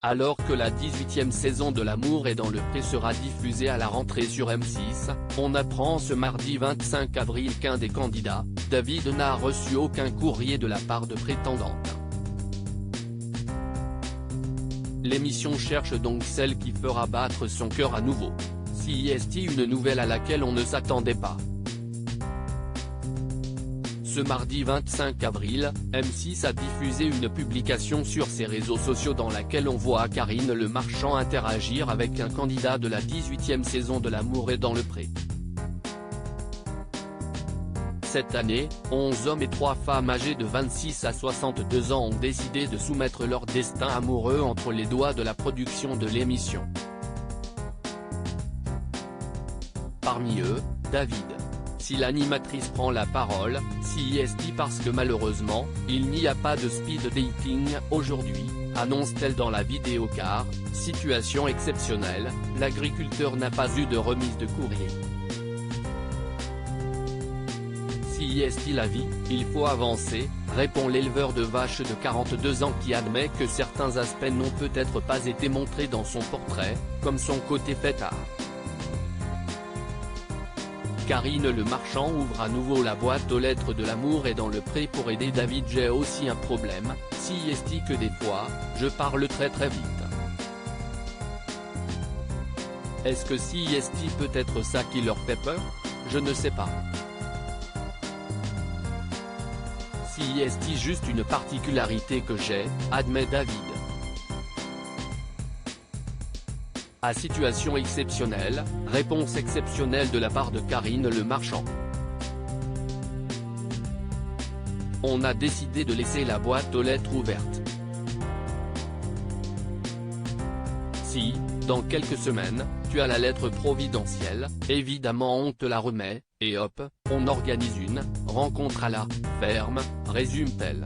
Alors que la 18e saison de L'amour est dans le pré sera diffusée à la rentrée sur M6, on apprend ce mardi 25 avril qu'un des candidats, David, n'a reçu aucun courrier de la part de prétendantes. L'émission cherche donc celle qui fera battre son cœur à nouveau. CIST, une nouvelle à laquelle on ne s'attendait pas. Ce mardi 25 avril, M6 a diffusé une publication sur ses réseaux sociaux dans laquelle on voit Karine Le Marchand interagir avec un candidat de la 18e saison de L'amour est dans le pré. Cette année, 11 hommes et 3 femmes âgés de 26 à 62 ans ont décidé de soumettre leur destin amoureux entre les doigts de la production de l'émission. Parmi eux, David. Si l'animatrice prend la parole, CIST parce que malheureusement, il n'y a pas de speed dating aujourd'hui, annonce-t-elle dans la vidéo car, situation exceptionnelle, l'agriculteur n'a pas eu de remise de courrier. CIST la vie, il faut avancer, répond l'éleveur de vaches de 42 ans qui admet que certains aspects n'ont peut-être pas été montrés dans son portrait, comme son côté fêtard. Karine Le Marchand ouvre à nouveau la boîte aux lettres de L'amour est dans le pré pour aider David. J'ai aussi un problème, CIST, que des fois, je parle très vite. Est-ce que CIST peut être ça qui leur fait peur? Je ne sais pas. CIST, juste une particularité que j'ai, admet David. À situation exceptionnelle, réponse exceptionnelle de la part de Karine Le Marchand. On a décidé de laisser la boîte aux lettres ouverte. Si, dans quelques semaines, tu as la lettre providentielle, évidemment on te la remet, et hop, on organise une rencontre à la ferme, résume-t-elle.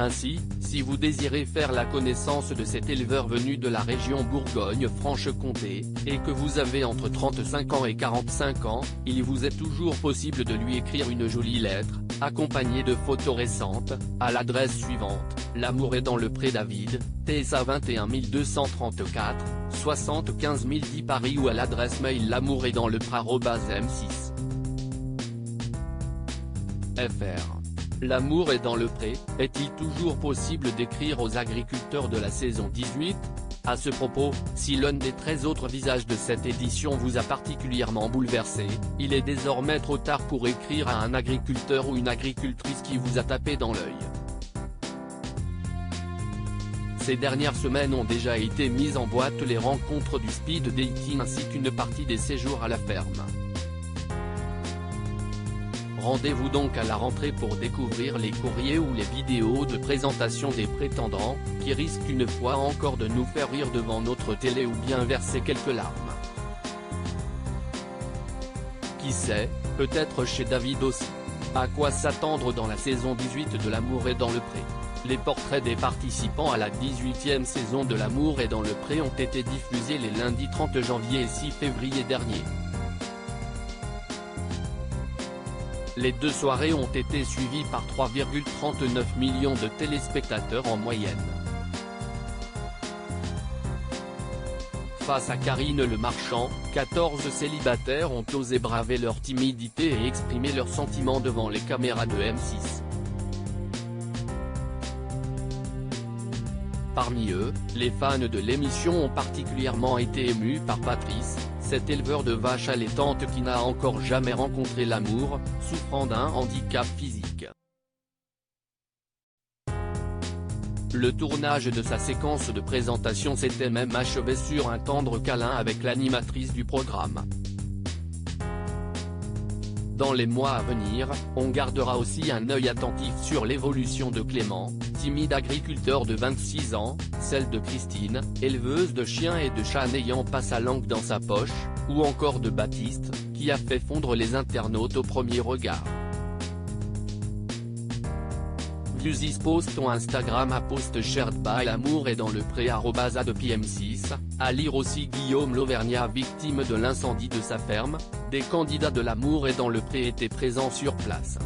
Ainsi, si vous désirez faire la connaissance de cet éleveur venu de la région Bourgogne-Franche-Comté, et que vous avez entre 35 ans et 45 ans, il vous est toujours possible de lui écrire une jolie lettre, accompagnée de photos récentes, à l'adresse suivante, L'amour est dans le pré David, TSA 21 234, 75 010 Paris, ou à l'adresse mail lamouretdanslepré@m6.fr. L'amour est dans le pré, est-il toujours possible d'écrire aux agriculteurs de la saison 18 ? À ce propos, si l'un des 13 autres visages de cette édition vous a particulièrement bouleversé, il est désormais trop tard pour écrire à un agriculteur ou une agricultrice qui vous a tapé dans l'œil. Ces dernières semaines ont déjà été mises en boîte les rencontres du speed dating ainsi qu'une partie des séjours à la ferme. Rendez-vous donc à la rentrée pour découvrir les courriers ou les vidéos de présentation des prétendants, qui risquent une fois encore de nous faire rire devant notre télé ou bien verser quelques larmes. Qui sait, peut-être chez David aussi. À quoi s'attendre dans la saison 18 de L'amour est dans le pré? Les portraits des participants à la 18e saison de L'amour est dans le pré ont été diffusés les lundis 30 janvier et 6 février dernier. Les deux soirées ont été suivies par 3,39 millions de téléspectateurs en moyenne. Face à Karine Le Marchand, 14 célibataires ont osé braver leur timidité et exprimer leurs sentiments devant les caméras de M6. Parmi eux, les fans de l'émission ont particulièrement été émus par Patrice, cet éleveur de vaches allaitantes qui n'a encore jamais rencontré l'amour, souffrant d'un handicap physique. Le tournage de sa séquence de présentation s'était même achevé sur un tendre câlin avec l'animatrice du programme. Dans les mois à venir, on gardera aussi un œil attentif sur l'évolution de Clément, timide agriculteur de 26 ans, celle de Christine, éleveuse de chiens et de chats n'ayant pas sa langue dans sa poche, ou encore de Baptiste, qui a fait fondre les internautes au premier regard. Views this post on Instagram à post shared by L'amour est dans le pré @m6, à lire aussi Guillaume Lauvergnat victime de l'incendie de sa ferme, des candidats de L'amour est dans le pré étaient présents sur place.